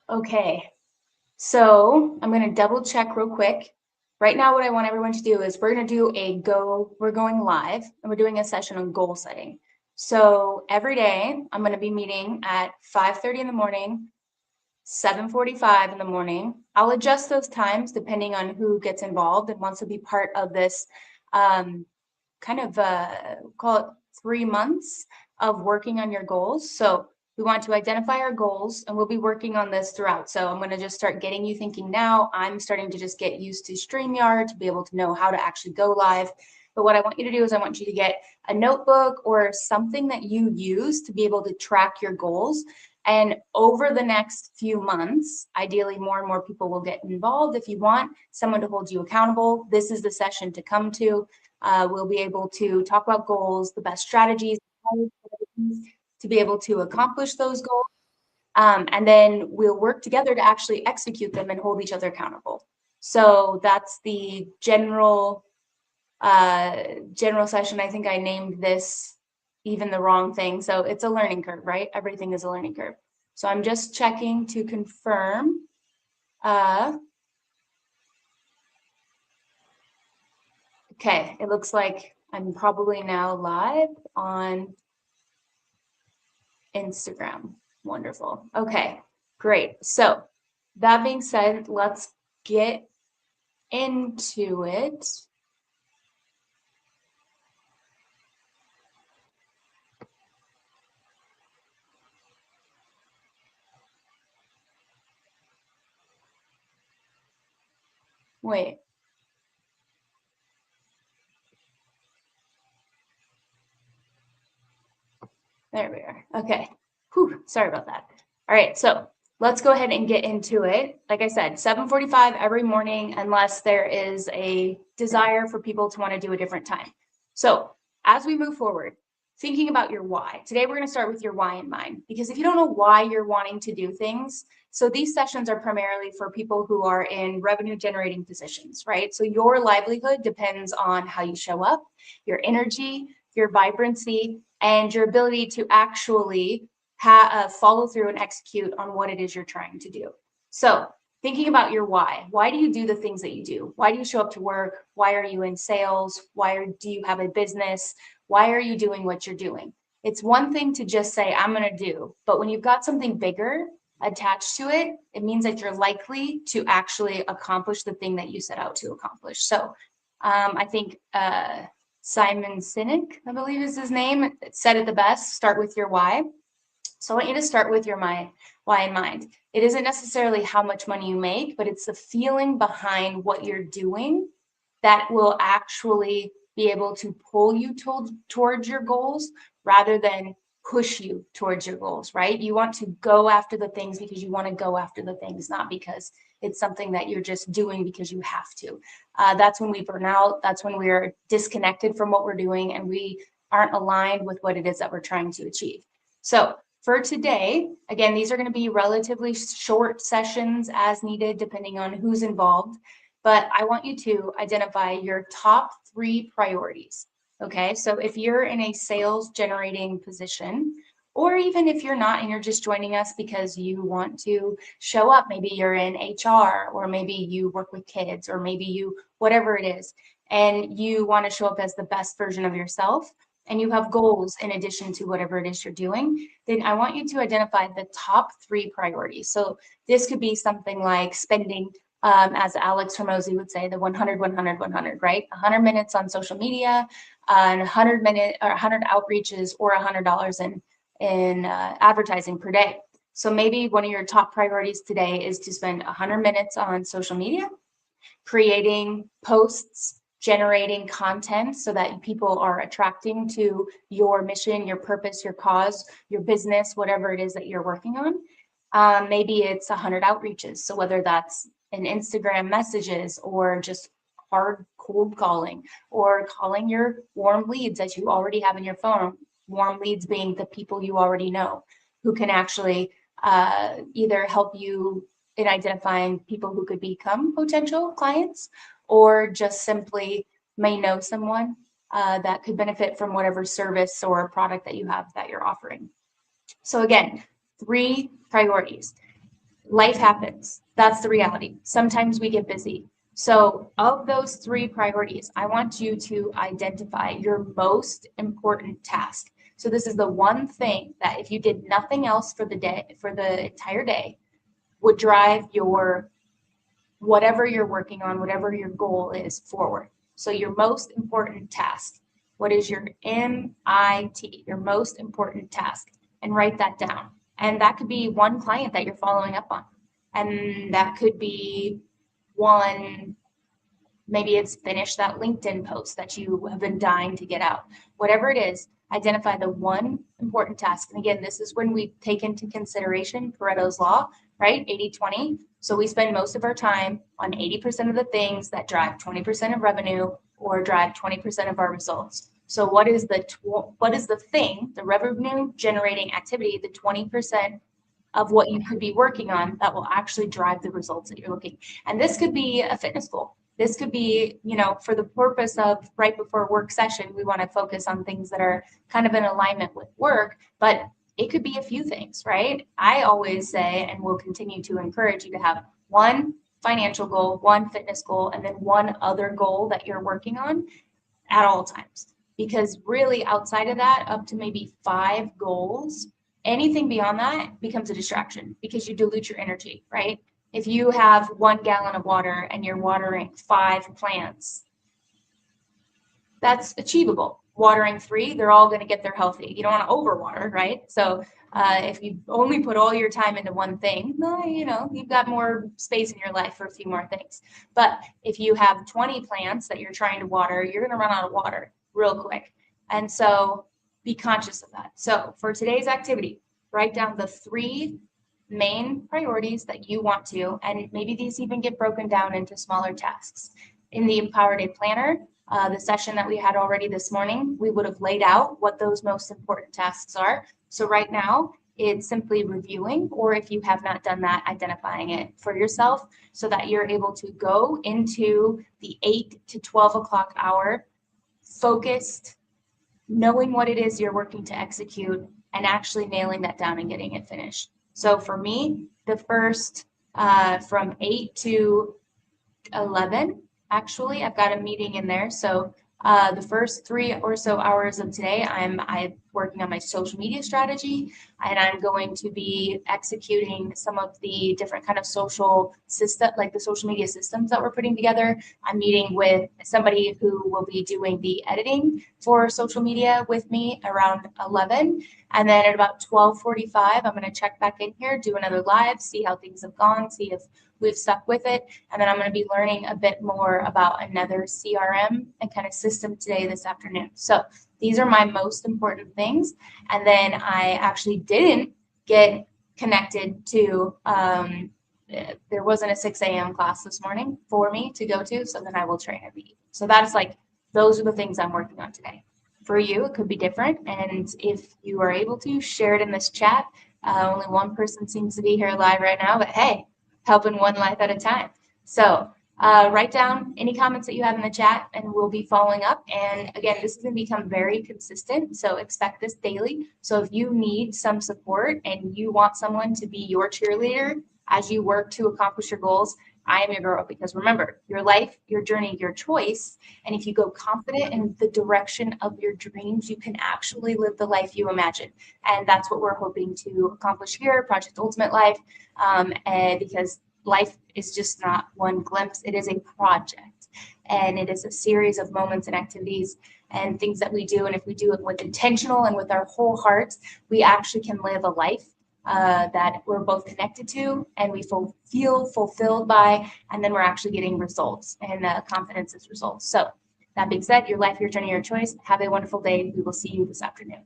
Okay, so I'm going to double check real quick. Right now, what I want everyone to do is we're going to do we're going live and we're doing a session on goal setting. So every day I'm going to be meeting at 5:30 in the morning, 7:45 in the morning. I'll adjust those times depending on who gets involved and wants to be part of this kind of call it 3 months of working on your goals. So we want to identify our goals and we'll be working on this throughout. So I'm going to just start getting you thinking now. I'm starting to just get used to StreamYard to be able to know how to actually go live. But what I want you to do is I want you to get a notebook or something that you use to be able to track your goals. And over the next few months, ideally more and more people will get involved. If you want someone to hold you accountable, this is the session to come to. We'll be able to talk about goals, the best strategies to be able to accomplish those goals. And then we'll work together to actually execute them and hold each other accountable. So that's the general session. I think I named this even the wrong thing. So it's a learning curve, right? Everything is a learning curve. So I'm just checking to confirm. Okay, it looks like I'm probably now live on Instagram. Wonderful. Okay, great. So that being said, let's get into it. Wait. There we are. Okay. Whew, sorry about that. All right, so let's go ahead and get into it. Like I said, 7:45 every morning, unless there is a desire for people to want to do a different time. So as we move forward, thinking about your why. Today, we're going to start with your why in mind, because if you don't know why you're wanting to do things, so these sessions are primarily for people who are in revenue generating positions, right? So your livelihood depends on how you show up, your energy, your vibrancy, and your ability to actually follow through and execute on what it is you're trying to do. So thinking about your why do you do the things that you do? Why do you show up to work? Why are you in sales? Do you have a business? Why are you doing what you're doing? It's one thing to just say, I'm going to do, but when you've got something bigger attached to it, it means that you're likely to actually accomplish the thing that you set out to accomplish. So I think Simon Sinek, I believe is his name, said it the best: start with your why. So I want you to start with your why in mind. It isn't necessarily how much money you make, but it's the feeling behind what you're doing that will actually be able to pull you towards your goals rather than push you towards your goals, right? You want to go after the things because you want to go after the things, not because it's something that you're just doing because you have to. That's when we burn out. That's when we're disconnected from what we're doing and we aren't aligned with what it is that we're trying to achieve. So for today, again, these are going to be relatively short sessions as needed, depending on who's involved. But I want you to identify your top 3 priorities. Okay, so if you're in a sales generating position, or even if you're not and you're just joining us because you want to show up, maybe you're in HR, or maybe you work with kids, or maybe you, whatever it is, and you want to show up as the best version of yourself, and you have goals in addition to whatever it is you're doing, then I want you to identify the top 3 priorities. So this could be something like spending, as Alex Hormozi would say, the 100, 100, 100, right? 100 minutes on social media, and 100 outreaches, or $100 in advertising per day. So maybe one of your top priorities today is to spend 100 minutes on social media, creating posts, generating content so that people are attracting to your mission, your purpose, your cause, your business, whatever it is that you're working on. Maybe it's 100 outreaches. So whether that's in Instagram messages or just hard cold calling, or calling your warm leads that you already have in your phone, warm leads being the people you already know who can actually either help you in identifying people who could become potential clients, or just simply may know someone that could benefit from whatever service or product that you have that you're offering. So again, 3 priorities. life happens. That's the reality. Sometimes we get busy. So of those 3 priorities, I want you to identify your most important task. So this is the one thing that if you did nothing else for the day, for the entire day, would drive your whatever you're working on, whatever your goal is forward. So your most important task. What is your MIT, your most important task? And write that down. And that could be one client that you're following up on. And that could be one, maybe it's finish that LinkedIn post that you have been dying to get out. Whatever it is, identify the one important task. And again, this is when we take into consideration Pareto's law, right? 80-20. So we spend most of our time on 80% of the things that drive 20% of revenue or drive 20% of our results. So what is the thing, the revenue generating activity, the 20% of what you could be working on that will actually drive the results that you're looking. And this could be a fitness goal. This could be, for the purpose of right before work session, we want to focus on things that are kind of in alignment with work, but it could be a few things, right? I always say, and will continue to encourage you to have one financial goal, one fitness goal, and then one other goal that you're working on at all times. Because really outside of that, up to maybe 5 goals, anything beyond that becomes a distraction because you dilute your energy, right? If you have 1 gallon of water and you're watering 5 plants, that's achievable. Watering 3, they're all going to get there healthy. You don't want to overwater, right? So if you only put all your time into one thing, you've got more space in your life for a few more things. But if you have 20 plants that you're trying to water, you're going to run out of water real quick. And so be conscious of that. So for today's activity, write down the 3 main priorities that you want to, and maybe these even get broken down into smaller tasks. In the Empower Day Planner, the session that we had already this morning, we would have laid out what those most important tasks are. So right now, it's simply reviewing, or if you have not done that, identifying it for yourself so that you're able to go into the 8 to 12 o'clock hour focused, knowing what it is you're working to execute, and actually nailing that down and getting it finished. So for me, the first from 8 to 11, actually, I've got a meeting in there. So the first 3 or so hours of today, I'm working on my social media strategy, and I'm going to be executing some of the different kind of social system, like the social media systems that we're putting together. I'm meeting with somebody who will be doing the editing for social media with me around 11. And then at about 12:45, I'm going to check back in here, do another live, see how things have gone, see if we've stuck with it. And then I'm going to be learning a bit more about another CRM and kind of system today this afternoon. So these are my most important things. And then I actually didn't get connected to, there wasn't a 6 a.m. class this morning for me to go to. So then I will train at the evening. So that's those are the things I'm working on today. For you, it could be different. And if you are able to, share it in this chat. Only one person seems to be here live right now, but hey, helping one life at a time. So write down any comments that you have in the chat and we'll be following up. And again, this is going to become very consistent. So expect this daily. So if you need some support and you want someone to be your cheerleader as you work to accomplish your goals, I am your girl, because remember, your life, your journey, your choice. And if you go confident in the direction of your dreams, you can actually live the life you imagine. And that's what we're hoping to accomplish here, Project Ultimate Life. And because life is just not one glimpse, it is a project. And it is a series of moments and activities and things that we do. And if we do it with intentional and with our whole hearts, we actually can live a life that we're both connected to and we feel fulfilled by, and then we're actually getting results, and confidence is results. So that being said, your life, your journey, your choice. Have a wonderful day. We will see you this afternoon.